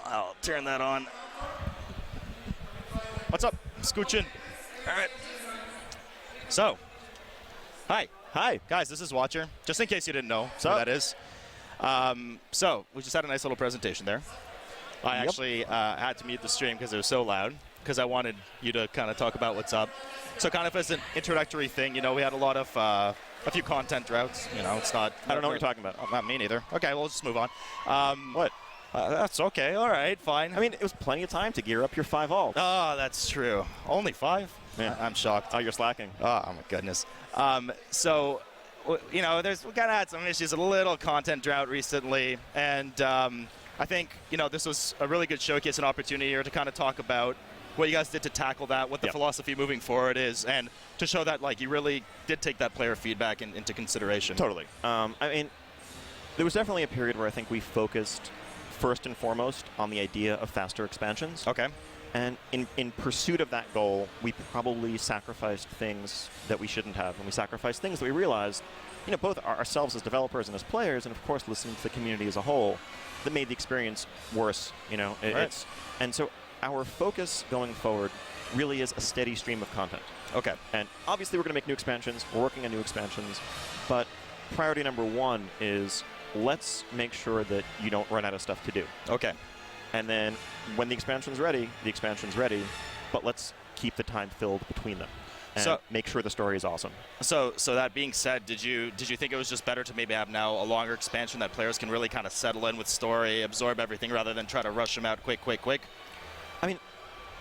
I'll turn that on. What's up? Scooching. All right. So, hi. Hi. Guys, this is Watcher. Just in case you didn't know who that is. So, we just had a nice little presentation there. I actually had to mute the stream because it was so loud, because I wanted you to kind of talk about what's up. So kind of as an introductory thing, you know, we had a lot of, a few content droughts. You know, it's not... I don't know what you're talking about. Oh, not me neither. Okay, we'll just move on. What? That's okay. All right, fine. I mean, it was plenty of time to gear up your 5 alts. Oh, that's true. Only 5? Yeah. I'm shocked. Oh, you're slacking. Oh, my goodness. So, you know, we kind of had some issues, a little content drought recently, and I think, you know, this was a really good showcase and opportunity here to kind of talk about what you guys did to tackle that, what the philosophy moving forward is, and to show that, like, you really did take that player feedback into consideration. Totally. I mean, there was definitely a period where I think we focused first and foremost on the idea of faster expansions. Okay. And in pursuit of that goal, we probably sacrificed things that we shouldn't have. And we sacrificed things that we realized, you know, both ourselves as developers and as players, and of course listening to the community as a whole, that made the experience worse. You know, and so our focus going forward really is a steady stream of content. Okay. And obviously we're going to make new expansions. We're working on new expansions. But priority number 1 is let's make sure that you don't run out of stuff to do. Okay. And then when the expansion's ready, but let's keep the time filled between them. And make sure the story is awesome. So that being said, did you think it was just better to maybe have now a longer expansion that players can really kind of settle in with story, absorb everything, rather than try to rush them out quick? I mean,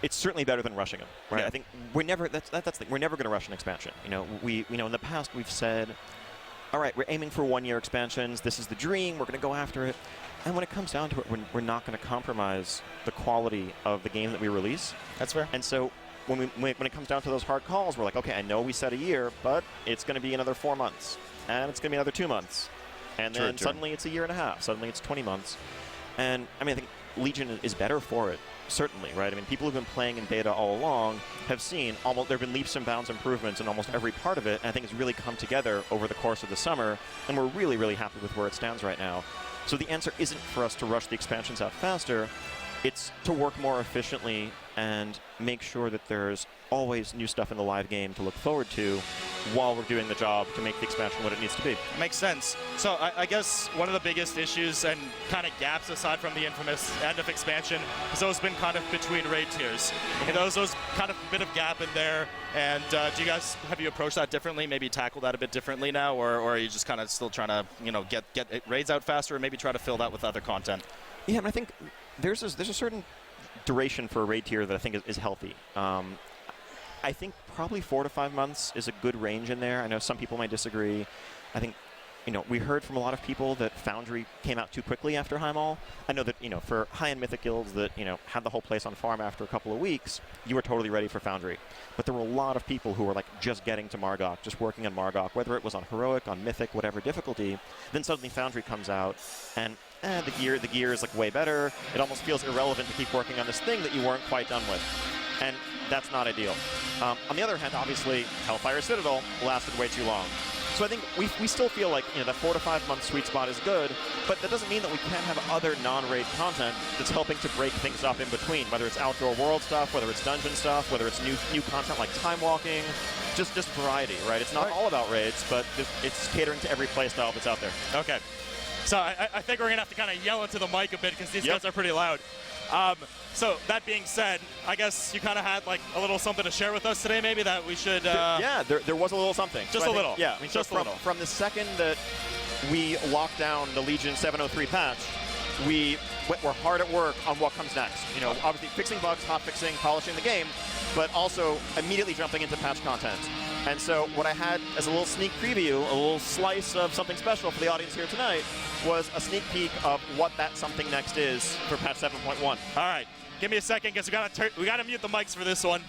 it's certainly better than rushing them, right? Yeah. I think we're never we're never going to rush an expansion. You know, in the past we've said, all right, we're aiming for 1-year expansions. This is the dream. We're going to go after it. And when it comes down to it, we're not going to compromise the quality of the game that we release. That's fair. And so when it comes down to those hard calls, we're like, okay, I know we said a year, but it's going to be another 4 months, and it's going to be another 2 months, and then suddenly it's a year and a half. Suddenly it's 20 months. And I mean, I think Legion is better for it. Certainly, right? I mean, people who've been playing in beta all along have seen there have been leaps and bounds improvements in almost every part of it, and I think it's really come together over the course of the summer, and we're really, really happy with where it stands right now. So the answer isn't for us to rush the expansions out faster. It's to work more efficiently and make sure that there's always new stuff in the live game to look forward to while we're doing the job to make the expansion what it needs to be. Makes sense. So I guess one of the biggest issues and kind of gaps, aside from the infamous end of expansion, has always been kind of between raid tiers. And those kind of a bit of gap in there. And have you approached that differently? Maybe tackle that a bit differently now, or are you just kind of still trying to, you know, get raids out faster, or maybe try to fill that with other content? Yeah, and I think there's a certain duration for a raid tier that I think is healthy. I think probably 4 to 5 months is a good range in there. I know some people might disagree. I think, you know, we heard from a lot of people that Foundry came out too quickly after Highmall. I know that, you know, for high-end Mythic guilds that, you know, had the whole place on farm after a couple of weeks, you were totally ready for Foundry. But there were a lot of people who were, like, just getting to Margok, just working on Margok, whether it was on Heroic, on Mythic, whatever difficulty. Then suddenly Foundry comes out, and the gear is, like, way better. It almost feels irrelevant to keep working on this thing that you weren't quite done with. And that's not ideal. On the other hand, obviously, Hellfire Citadel lasted way too long. So I think we still feel like, you know, that 4 to 5 month sweet spot is good, but that doesn't mean that we can't have other non-raid content that's helping to break things up in between, whether it's outdoor world stuff, whether it's dungeon stuff, whether it's new content like time walking, just variety, right? It's not all about raids, but it's catering to every playstyle that's out there. Okay. So I think we're going to have to kind of yell into the mic a bit because these guys are pretty loud. So that being said, I guess you kind of had like a little something to share with us today, maybe that we should. Yeah, there was a little something. Just a little. Yeah, I mean, just a little. From the second that we locked down the Legion 703 patch, we're hard at work on what comes next. You know, obviously fixing bugs, hot fixing, polishing the game, but also immediately jumping into patch content. And so what I had as a little sneak preview, a little slice of something special for the audience here tonight, was a sneak peek of what that something next is for patch 7.1. All right, give me a second, because we gotta mute the mics for this one.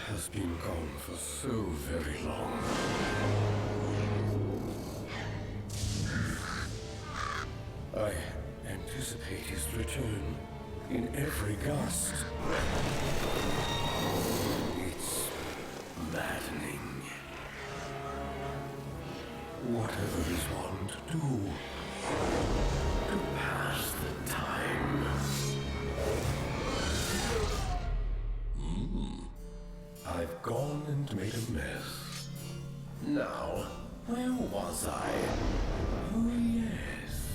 Has been gone for so very long. Hades' return in every gust. It's maddening. Whatever is one to do to pass the time. I've gone and made a mess. Now, where was I? Oh yes.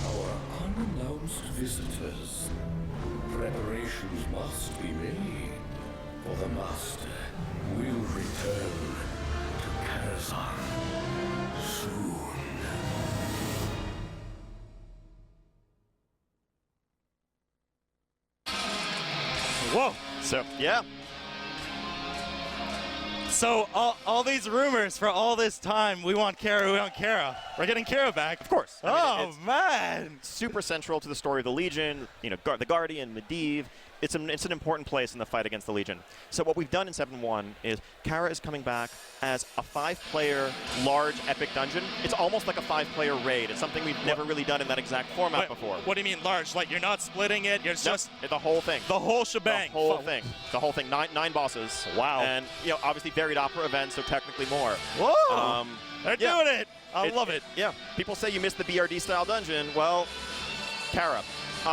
Our unannounced visitors. Preparations must be made, for the Master will return to Karazhan soon. Whoa. So, yeah. So all these rumors for all this time, we want Kara, we want Kara. We're getting Kara back. Of course. I mean, Oh, it's man. super central to the story of the Legion, you know, the Guardian, Medivh. It's an important place in the fight against the Legion. So what we've done in 7-1 is Kara is coming back as a 5-player large epic dungeon. It's almost like a 5-player raid. It's something we've never really done in that exact format before. What do you mean large? Like you're not splitting it? You're just the whole thing. the whole shebang. The whole thing. The whole thing. Nine bosses. Wow. And you know, obviously varied opera events, so technically more. Whoa. They're yeah. doing it. I love it. Yeah. People say you missed the BRD style dungeon. Well, Kara.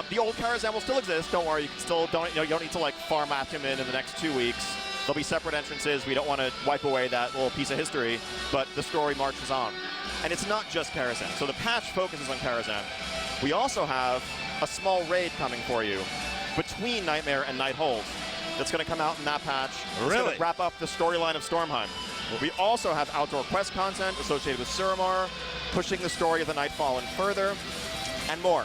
The old Karazhan will still exist. Don't worry. You can still you don't need to like farm him in the next 2 weeks. There'll be separate entrances. We don't want to wipe away that little piece of history, but the story marches on. And it's not just Karazhan. So the patch focuses on Karazhan. We also have a small raid coming for you between Nightmare and Nighthold that's going to come out in that patch. It's Really? going to wrap up the storyline of Stormheim. We also have outdoor quest content associated with Suramar, pushing the story of the Nightfallen further, and more.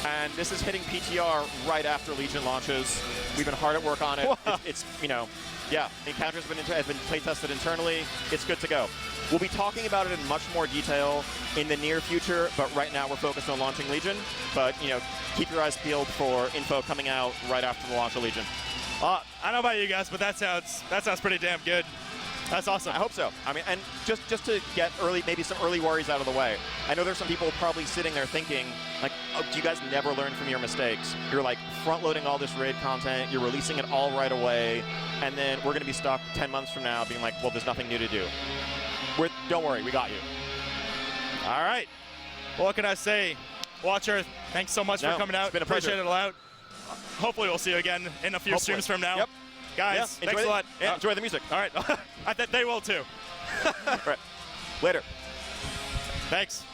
And this is hitting PTR right after Legion launches. We've been hard at work on it. It's you know, yeah, encounters have been play tested internally. It's good to go. We'll be talking about it in much more detail in the near future, but right now we're focused on launching Legion. But you know, keep your eyes peeled for info coming out right after the launch of Legion. I don't know about you guys, but that sounds pretty damn good. That's awesome. I hope so. I mean, and just to get maybe some early worries out of the way. I know there's some people probably sitting there thinking, like, oh, do you guys never learn from your mistakes? You're like front-loading all this raid content, you're releasing it all right away, and then we're going to be stuck 10 months from now being like, well, there's nothing new to do. Don't worry, we got you. All right. Well, what can I say? Watcher, thanks so much for coming out. It's been a pleasure. Appreciate it a lot. Hopefully we'll see you again in a few streams from now. Yep. Guys, yeah, thanks a lot. Yeah, enjoy the music. All right. I think they will too. All right. Later. Thanks.